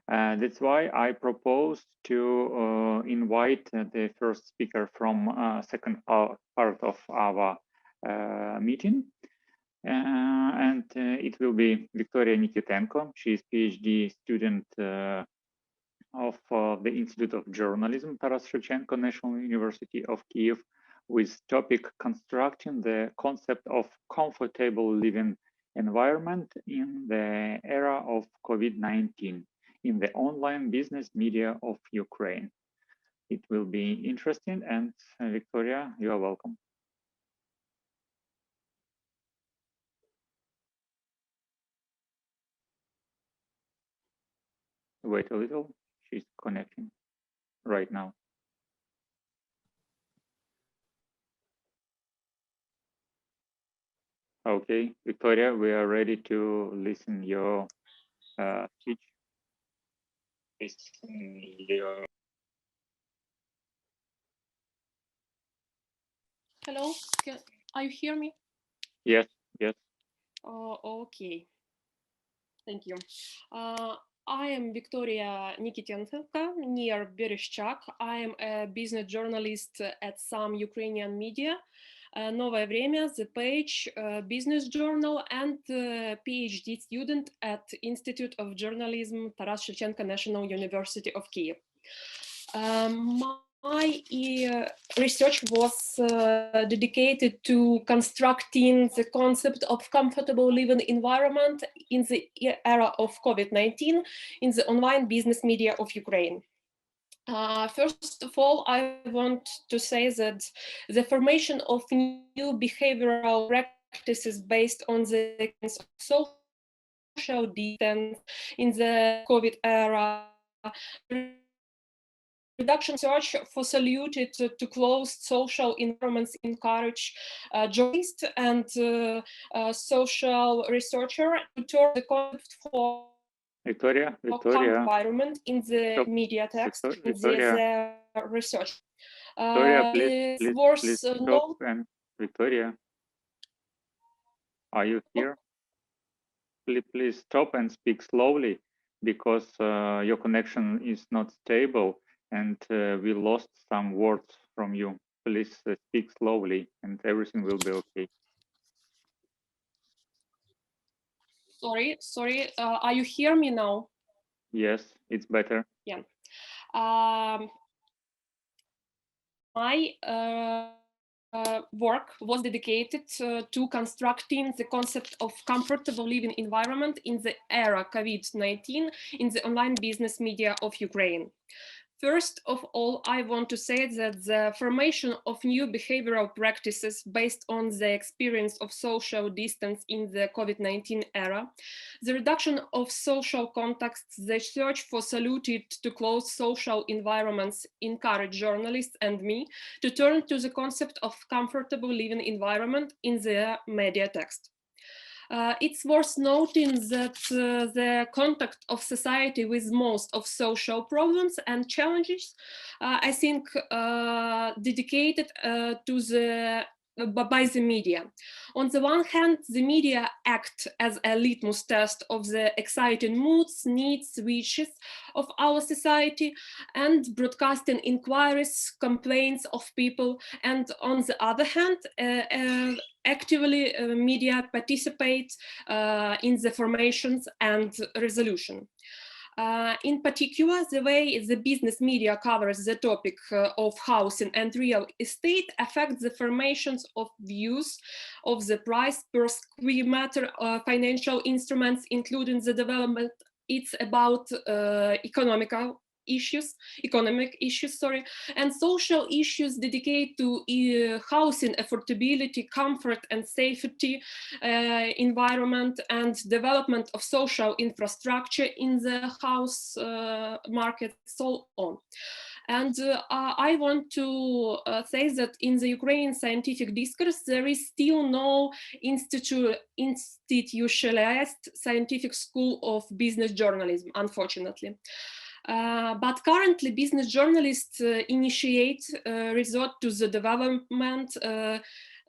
That's why I propose to invite the first speaker from second part of our meeting. And it will be Viktoria Nikytenko. She is PhD student of the Institute of Journalism, Taras Shevchenko National University of Kyiv, with topic constructing the concept of comfortable living environment in the era of COVID-19 in the online business media of Ukraine. It will be interesting, and Viktoria, you are welcome. Wait a little, she's connecting right now. Okay, Viktoria, we are ready to listen your speech. Hello, are you hear me? Yes, yes. Okay. Thank you. I am Viktoria Nikytenko, near Bereshchak. I am a business journalist at some Ukrainian media, Новое Время, The Page, Business Journal, and PhD student at Institute of Journalism, Taras Shevchenko National University of Kyiv. My research was dedicated to constructing the concept of comfortable living environment in the era of COVID-19 in the online business media of Ukraine. First of all, I want to say that the formation of new behavioral practices based on the social distance in the COVID era, reduction search for solution to closed social environments encourage journalists and social researcher to turn the concept for Viktoria, environment in the stop. media text, Viktoria, the research. Viktoria, please stop. And Viktoria, are you here? Please stop and speak slowly, because your connection is not stable and we lost some words from you. Please speak slowly and everything will be okay. Sorry, are you hear me now? Yes, it's better. Yeah. My work was dedicated to constructing the concept of comfortable living environment in the era COVID-19 in the online business media of Ukraine. First of all, I want to say that the formation of new behavioral practices based on the experience of social distance in the COVID-19 era, the reduction of social contacts, the search for solutions to close social environments encourage journalists and me to turn to the concept of comfortable living environment in the media text. It's worth noting that the contact of society with most of social problems and challenges, I think, dedicated to the by the media. On the one hand, the media act as a litmus test of the exciting moods, needs, wishes of our society, and broadcasting inquiries, complaints of people. And on the other hand, actively media participate in the formations and resolution. In particular, the way the business media covers the topic of housing and real estate affects the formations of views of the price per square meter financial instruments, including the development. It's about economic issues, and social issues dedicated to housing affordability, comfort and safety, environment, and development of social infrastructure in the house market, so on. And I want to say that in the Ukrainian scientific discourse, there is still no institutionalized scientific school of business journalism, unfortunately. But currently, business journalists initiate resort to the development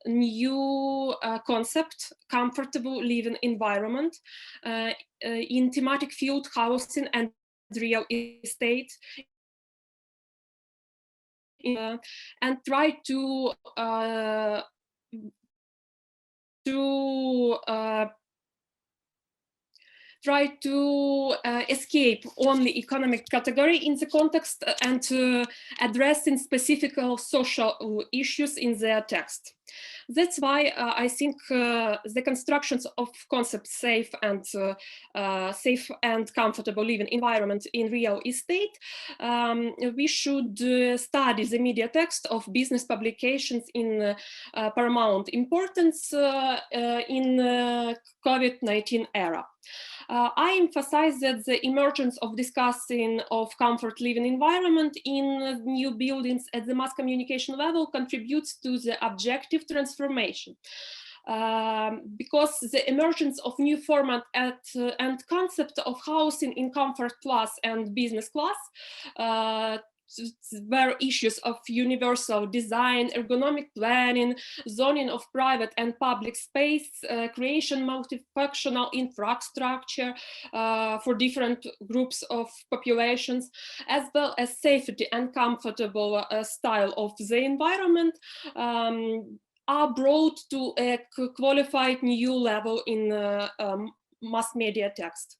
new concept, comfortable living environment in thematic field housing and real estate, and try to escape only economic category in the context and addressing specific social issues in their text. That's why I think the constructions of concepts safe and comfortable living environment in real estate, we should study the media text of business publications in paramount importance in COVID-19 era. I emphasize that the emergence of discussing of comfort living environment in new buildings at the mass communication level contributes to the objective transformation. Because the emergence of new format and concept of housing in comfort class and business class were issues of universal design, ergonomic planning, zoning of private and public space, creation multifunctional infrastructure for different groups of populations, as well as safety and comfortable style of the environment, are brought to a qualified new level in mass media text.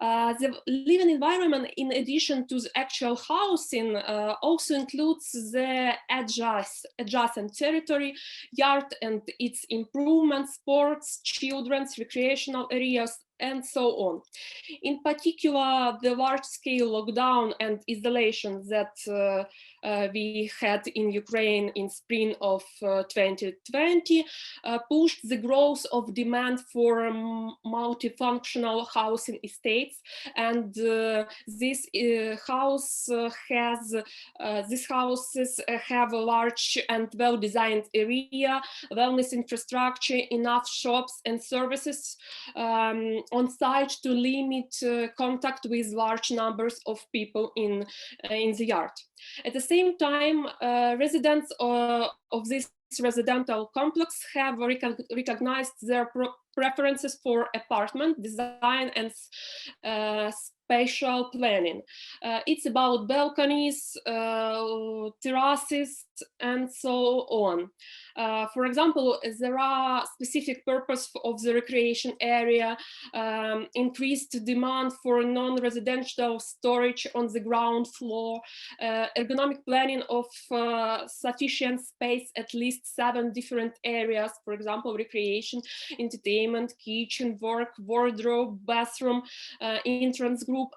The living environment, in addition to the actual housing, also includes the adjacent territory, yard and its improvements, sports, children's recreational areas, and so on. In particular, the large-scale lockdown and isolation that we had in Ukraine in spring of 2020 pushed the growth of demand for multifunctional housing estates, and these houses have a large and well-designed area, wellness infrastructure, enough shops and services on site to limit contact with large numbers of people in the yard. At the same time, residents of this residential complex have recognized their preferences for apartment design and spatial planning. It's about balconies, terraces, and so on. For example, there are specific purpose of the recreation area, increased demand for non-residential storage on the ground floor, ergonomic planning of sufficient space, at least 7 different areas, for example, recreation, entertainment, kitchen, work, wardrobe, bathroom, entrance group,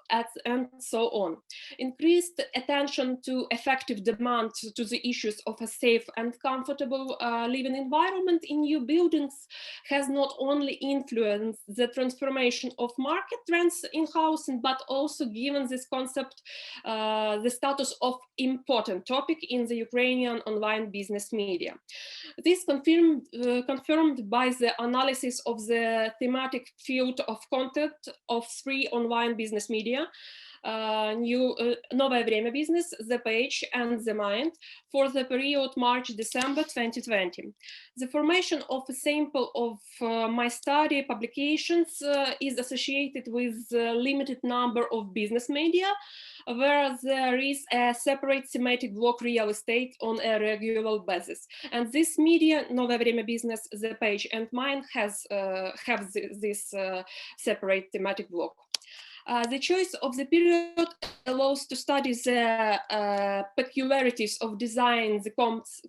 and so on. Increased attention to effective demand to the issues of a safe and comfortable living environment in new buildings has not only influenced the transformation of market trends in housing, but also given this concept the status of important topic in the Ukrainian online business media. This confirmed by the analysis of the thematic field of content of 3 online business media, Новое время Business, The Page, and The Mind, for the period March-December 2020. The formation of a sample of my study publications is associated with a limited number of business media, where there is a separate thematic block real estate on a regular basis. And this media, Новое время Business, The Page, and Mind, have this separate thematic block. The choice of the period allows to study the peculiarities of design, the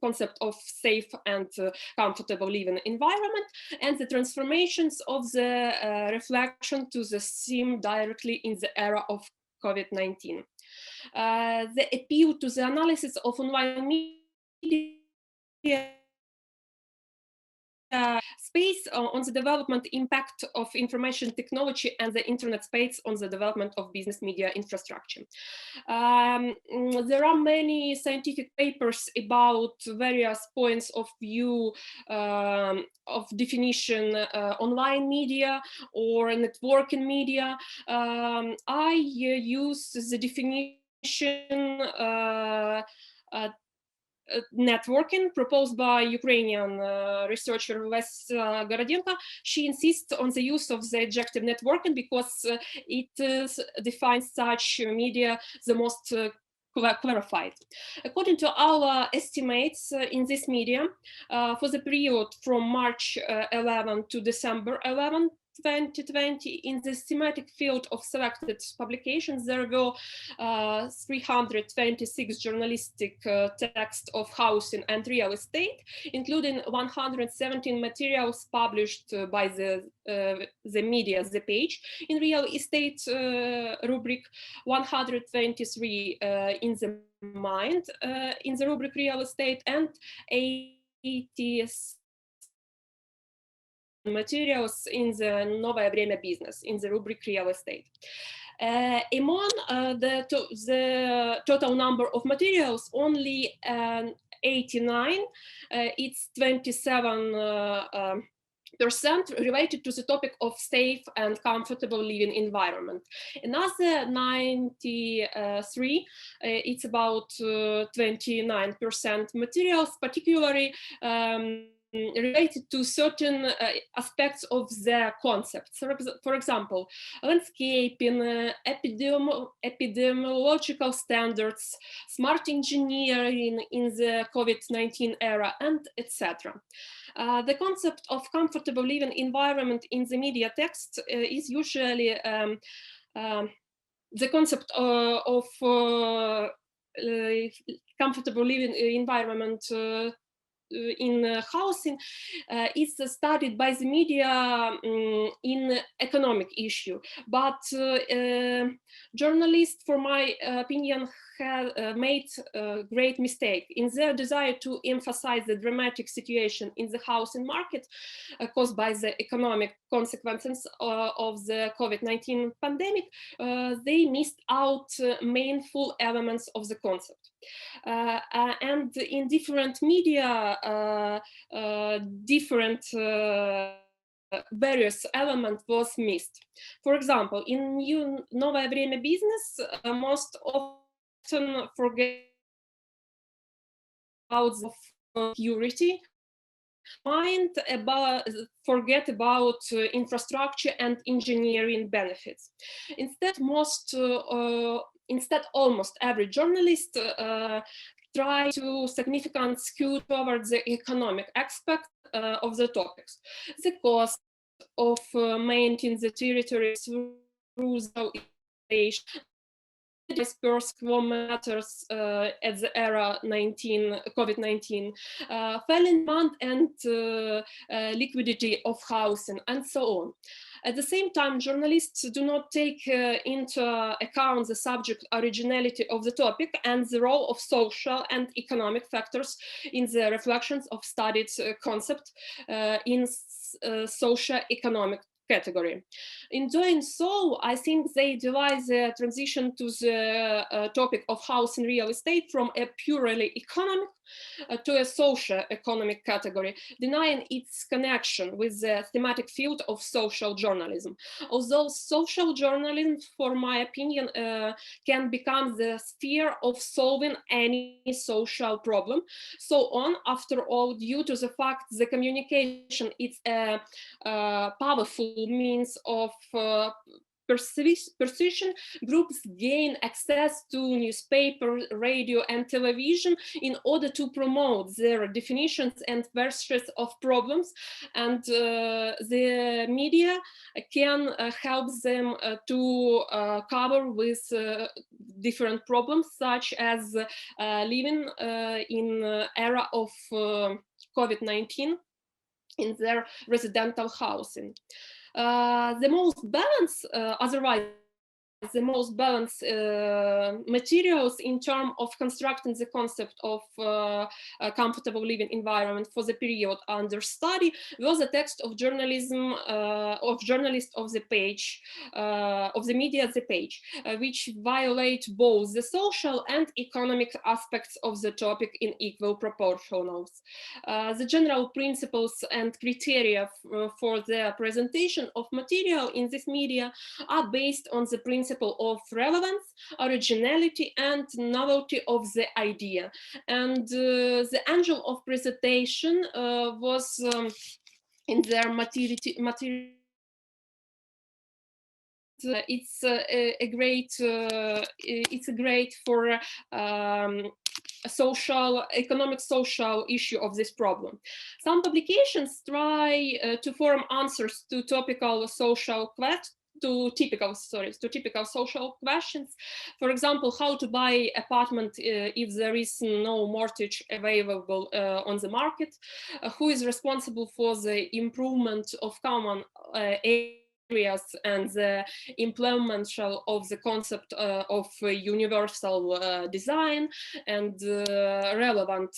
concept of safe and comfortable living environment, and the transformations of the reflection to the theme directly in the era of COVID-19. The appeal to the analysis of online media space on the development impact of information technology and the internet space on the development of business media infrastructure. There are many scientific papers about various points of view of definition online media or networking media. I use the definition networking proposed by Ukrainian researcher Volodymyr. She insists on the use of the adjective networking because it defines such media the most clarified. According to our estimates in this media, for the period from March 11 to December 11, 2020, in the thematic field of selected publications, there were 326 journalistic texts of housing and real estate, including 117 materials published by the media, the page, in real estate rubric, 123 in the mind, in the rubric real estate, and 80 materials in the Новое время business, in the rubric real estate. Among the total number of materials, only 89, it's 27% related to the topic of safe and comfortable living environment. Another 93, it's about 29% materials, particularly related to certain aspects of the concepts. For example, landscaping, epidemiological standards, smart engineering in the COVID-19 era, and etc. The concept of comfortable living environment in the media text is usually the concept of comfortable living environment in housing is studied by the media in economic issue, but journalists, for my opinion, have made a great mistake in their desire to emphasize the dramatic situation in the housing market caused by the economic consequences of the COVID-19 pandemic. They missed out meaningful elements of the concept. And in different media, different various elements was missed. For example, in Новое время business, most often forget about security, forget about infrastructure and engineering benefits. Instead, almost every journalist try to significantly skew towards the economic aspect of the topics. The cost of maintaining the territory through the per square meters at the era COVID-19, falling demand and liquidity of housing, and so on. At the same time, journalists do not take into account the subject originality of the topic and the role of social and economic factors in the reflections of studied concept in socio-economic category. In doing so, I think they devise the transition to the topic of house and real estate from a purely economic to a socio-economic category, denying its connection with the thematic field of social journalism. Although social journalism, for my opinion, can become the sphere of solving any social problem, so on, after all, due to the fact the communication is a powerful means of persuasion, groups gain access to newspaper, radio, and television in order to promote their definitions and versions of problems, and the media can help them to cover with different problems, such as living in era of COVID-19 in their residential housing. The most balanced, the most balanced materials in terms of constructing the concept of a comfortable living environment for the period under study was a text of journalism, of journalists of the page, of the media the page, which violate both the social and economic aspects of the topic in equal proportions. The general principles and criteria for the presentation of material in this media are based on the principle principle of relevance, originality, and novelty of the idea. And the angle of presentation was in their material. It's a great for economic social issue of this problem. Some publications try to form answers to typical social social questions. For example, how to buy apartment if there is no mortgage available on the market, who is responsible for the improvement of common areas and the implementation of the concept of universal design, and relevant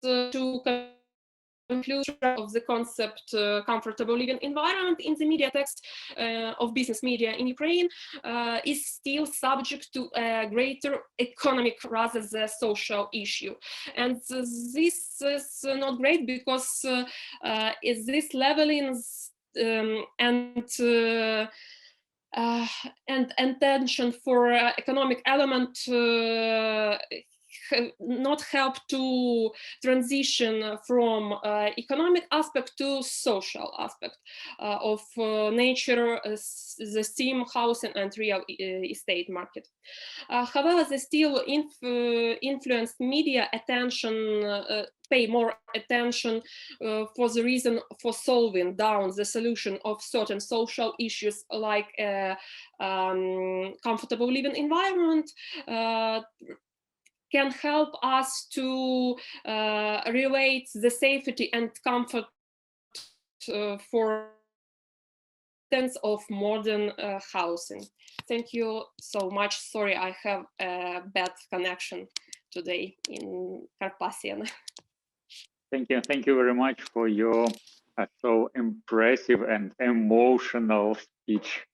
to conclusion of the concept comfortable living environment in the media text of business media in Ukraine is still subject to a greater economic rather than social issue. And this is not great because this leveling and tension for economic element not help to transition from economic aspect to social aspect of nature, the theme, housing and real estate market. However, the still influenced media attention pay more attention for the reason for solving down the solution of certain social issues like comfortable living environment can help us to relate the safety and comfort for sense of modern housing. Thank you so much. Sorry, I have a bad connection today in Carpathian. Thank you. Thank you very much for your so impressive and emotional speech.